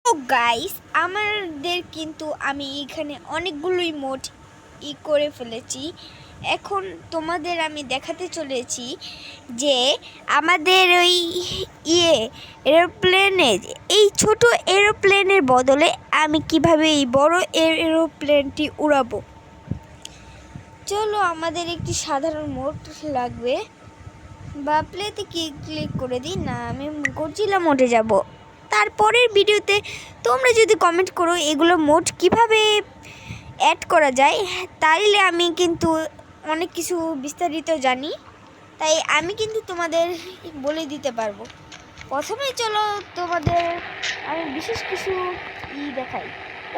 তো গাইস আমাদের কিন্তু আমি এখানে অনেকগুলোই মোড করে ফেলেছি। এখন তোমাদের আমি দেখাতে চলেছি যে আমাদের ওই এরোপ্লেনের এই ছোট এরোপ্লেনের বদলে আমি কিভাবে এই বড় এরোপ্লেনটি উড়াবো। চলো আমাদের একটি সাধারণ মোড লাগবে, বা প্লেতে ক্লিক করে দিই না, আমি গডজিলা মোডে যাব। তারপরের ভিডিওতে তোমরা যদি কমেন্ট করো এগুলো মোড কিভাবে অ্যাড করা যায়, তাইলে আমি কিন্তু অনেক কিছু বিস্তারিত জানি, তাই আমি কিন্তু তোমাদের বলে দিতে পারবো। প্রথমে চলো তোমাদের আমি বিশেষ কিছু দেখাই।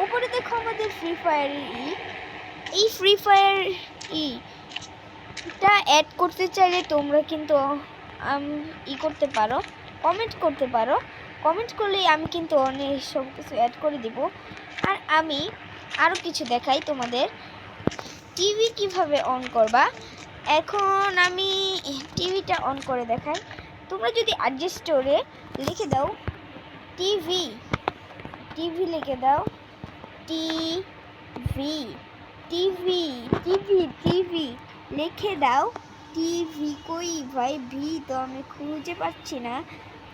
ওপরে দেখো আমাদের ফ্রি ফায়ারের এই ফ্রি ফায়ার টা অ্যাড করতে চাইলে তোমরা কিন্তু করতে পারো, কমেন্ট করতে পারো। কমেন্ট করলেই আমি কিন্তু অনেক সব কিছু অ্যাড করে দিব। আর আমি আরও কিছু দেখাই তোমাদের, টিভি কিভাবে অন করবা। এখন আমি টিভিটা অন করে দেখাই। তোমরা যদি অ্যাডজাস্ট স্টোরে লিখে দাও টিভি লিখে দাও টিভি টিভি টিভি টিভি লিখে দাও টিভি। কই ভাই ভি তো আমি খুঁজে পাচ্ছি না,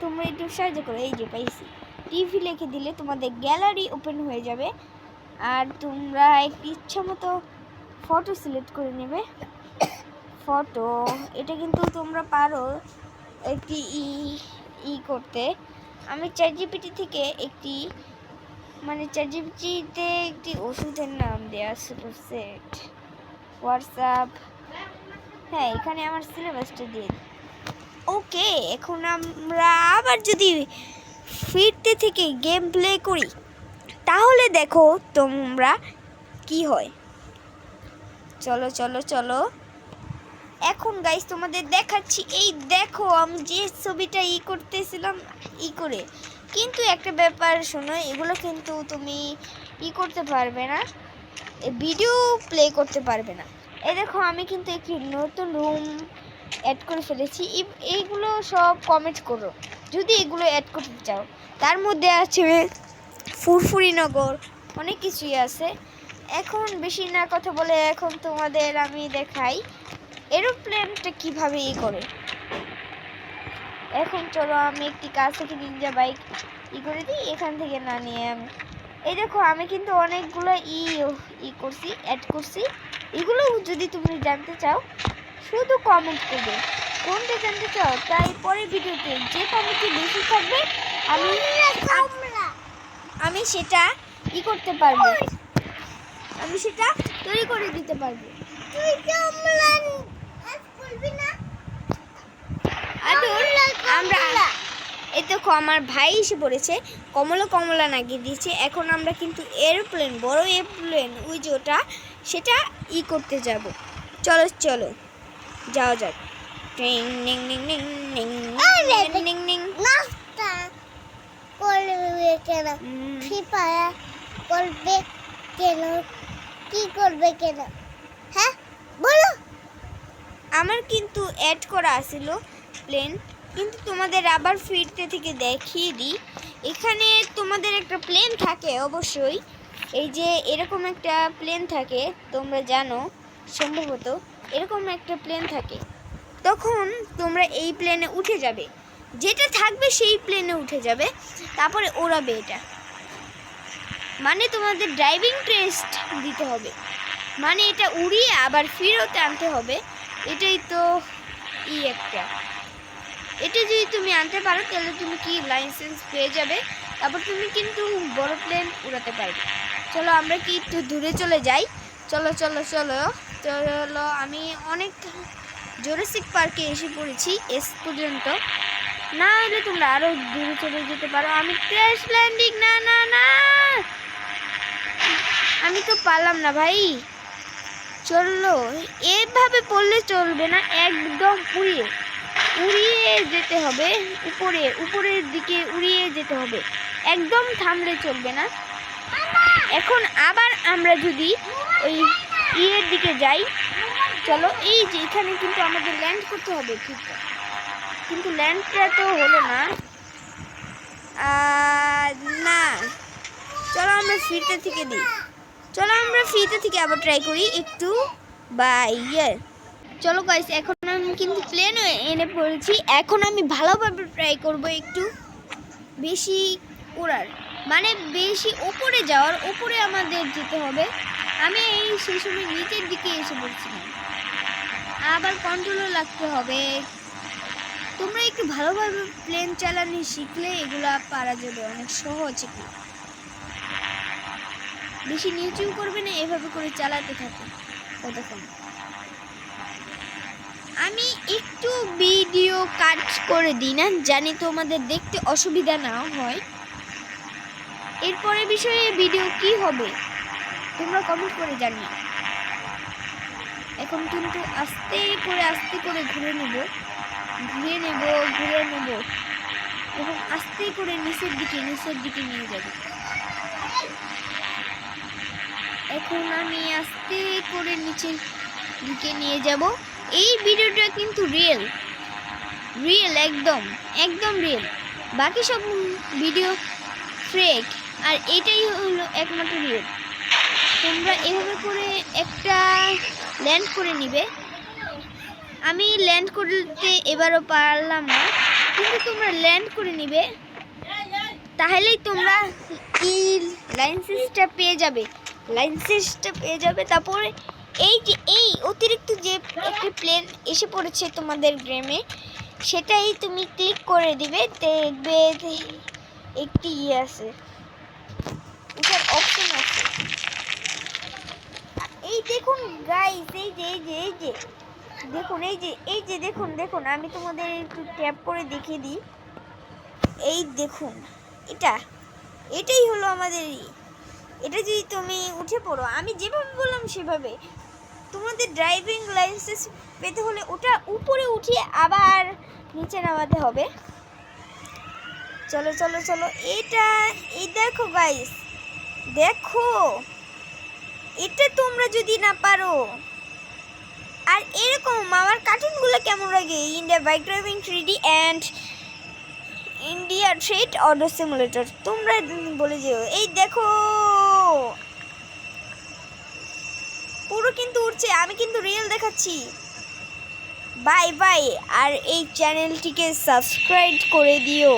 তোমরা একটু সাহায্য করো। এই যে পাইছি, টিভি লিখে দিলে তোমাদের গ্যালারি ওপেন হয়ে যাবে। আর তোমরা একটি ইচ্ছা মতো ফটো সিলেক্ট করে নেবে। ফটো এটা কিন্তু তোমরা পারো একটি করতে। আমি চ্যাটজিপিটি থেকে একটি চ্যাটজিপিটিতে একটি ওষুধের নাম দেওয়া ছিল, সেট হোয়াটসঅ্যাপ। হ্যাঁ, এখানে আমার সিলেবাসটা দিয়ে দিই। ওকে, এখন আমরা আবার যদি ফিরতে থেকে গেম প্লে করি তাহলে দেখো তোমরা কি হয়। চলো চলো চলো, এখন গাইস তোমাদের দেখাচ্ছি। এই দেখো আমি যে ছবিটা করতেছিলাম করে, কিন্তু একটা ব্যাপার শোনো, এগুলো কিন্তু তুমি করতে পারবে না, ভিডিও প্লে করতে পারবে না। এই দেখো আমি কিন্তু একটি নতুন রুম অ্যাড করে ফেলেছি। এইগুলো সব কমেন্ট করো যদি এগুলো অ্যাড করতে চাও। তার মধ্যে আছে ফুরফুরিনগর, অনেক কিছুই আছে। এখন বেশি না কথা বলে এখন তোমাদের আমি দেখাই এরোপ্লেনটা কিভাবে করে। এখন চলো আমি একটি কাজ থেকে নিনজা বাইক করে দিই, এখান থেকে না নিয়ে আমি এই দেখো আমি কিন্তু অনেকগুলো করছি, অ্যাড করছি। এগুলো যদি তুমি জানতে চাও শুধু কমেন্ট করবে কোনটা জানতে চাও, তাই পরের ভিডিওতে যে কমেন্টটি বেশি থাকবে আমি সেটা করতে পারবো, আমি সেটা তৈরি করে দিতে পারবো। আমরা এই দেখো আমার ভাই এসে পড়েছে, কমলা নাগিয়ে দিয়েছে। এখন আমরা কিন্তু এরোপ্লেন, বড় এরোপ্লেন ওই যে ওটা, সেটা করতে যাব। চলো চলো যাওয়া যাক। টিং Ning Ning Ning Ning Ning Ning. করবে কেন ফ্রি ফায়ার করবে কেন, কি করবে কেন, হ্যাঁ বলো। আমার কিন্তু অ্যাড করা আছিল প্লেন, কিন্তু তোমাদের আবার ফিরতে থেকে দেখিয়ে দিই। এখানে তোমাদের একটা প্লেন থাকে অবশ্যই, এই যে এরকম একটা প্লেন থাকে, তোমরা জানো সম্ভবত এরকম একটা প্লেন থাকে। তখন তোমরা এই প্লেনে উঠে যাবে, যেটা থাকবে সেই প্লেনে উঠে যাবে, তারপরে ওড়াবে। এটা মানে তোমাদের ড্রাইভিং টেস্ট দিতে হবে, মানে এটা উড়িয়ে আবার ফিরত আনতে হবে। এটাই তো একটা, এটা যদি তুমি আনতে পারো তাহলে তুমি কি লাইসেন্স পেয়ে যাবে, তারপর তুমি কিন্তু বড় প্লেন উড়াতে পারবে। চলো আমরা কি একটু দূরে চলে যাই। চলো চলো চলো চলো, আমি অনেক জুরাসিক পার্কে এসে পড়েছি এস পর্যন্ত, না হলে তোমরা আরো দূরে চলে যেতে পারো। আমি ক্র্যাশ ল্যান্ডিং, না না না, আমি তো পারলাম না ভাই। চললো, এভাবে পড়লে চলবে না, একদম উড়িয়ে যেতে হবে, উপরের দিকে উড়িয়ে যেতে হবে, একদম থামলে চলবে না। এখন আবার আমরা যদি ওই দিকে যাই, চলো এই যে এখানে কিন্তু আমাদের ল্যান্ড করতে হবে, ঠিক কিন্তু ল্যান্ডটা তো হলো না, না ফ্রিতে থেকে দিই। চলো আমরা ফ্রিতে থেকে আবার ট্রাই করি একটু। বাই চলো গাইস, এখন আমি কিন্তু প্লেন এনে পড়েছি। এখন আমি ভালোভাবে ট্রাই করব একটু বেশি ওড়ার, মানে বেশি উপরে যাওয়ার, উপরে আমাদের যেতে হবে। আমি সেই সময় নিচের দিকে এসে পড়ছিলাম, আবার কন্ট্রোলও লাগতে হবে। তোমরা একটু ভালোভাবে প্লেন চালানো শিখলে এগুলা পারা যাবে, অনেক সহজ। একটু বেশি নিচেও করবে না, এভাবে করে চালাতে থাকো কতক্ষণ। আমি একটু ভিডিও কাট করে দিই না, জানি তোমাদের দেখতে অসুবিধা না হয়। এরপরে বিষয়ে ভিডিও কি হবে তোমরা কমেন্ট করে জানিও। এখন কিন্তু আস্তে করে ঘুরে নেব এবং আস্তে করে নিচের দিকে নিয়ে যাব। এখন আমি আস্তে করে নিচের দিকে নিয়ে যাব। এই ভিডিওটা কিন্তু রিয়েল একদম রিয়েল। বাকি সব ভিডিও ফেক, আর এটাই হলো একমাত্র রিয়েল। তোমরা এভাবে করে একটা ল্যান্ড করে নিবে। আমি ল্যান্ড করতে এবারও পারলাম না, কিন্তু তোমরা ল্যান্ড করে নিবে, তাহলেই তোমরা এই লাইসেন্সটা পেয়ে যাবে। তারপরে এই অতিরিক্ত যে একটি প্লেন এসে পড়েছে তোমাদের গেমে, সেটাই তুমি ক্লিক করে দিবে। দেখবে একটি আছে, এটার অপশন আছে। এই দেখুন গাইস, এই যে দেখুন আমি তোমাদের একটু ট্যাপ করে দেখিয়ে দিই। এই দেখুন, এটাই হলো আমাদের। এটা যদি তুমি উঠে পড়ো, আমি যেভাবে বললাম সেভাবে, তোমাদের ড্রাইভিং লাইসেন্স পেতে হলে ওটা উপরে উঠিয়ে আবার নিচে নামাতে হবে। চলো এই দেখো গাইস, এটা তোমরা যদি না পারো, আর এরকম আমার কার্টুনগুলো কেমন লাগে, India bike driving 3D and India trade order simulator, তোমরা বলে যেও। এই দেখো পুরো কিন্তু উঠছে, আমি কিন্তু রিয়েল দেখাচ্ছি। বাই আর এই চ্যানেলটিকে সাবস্ক্রাইব করে দিও।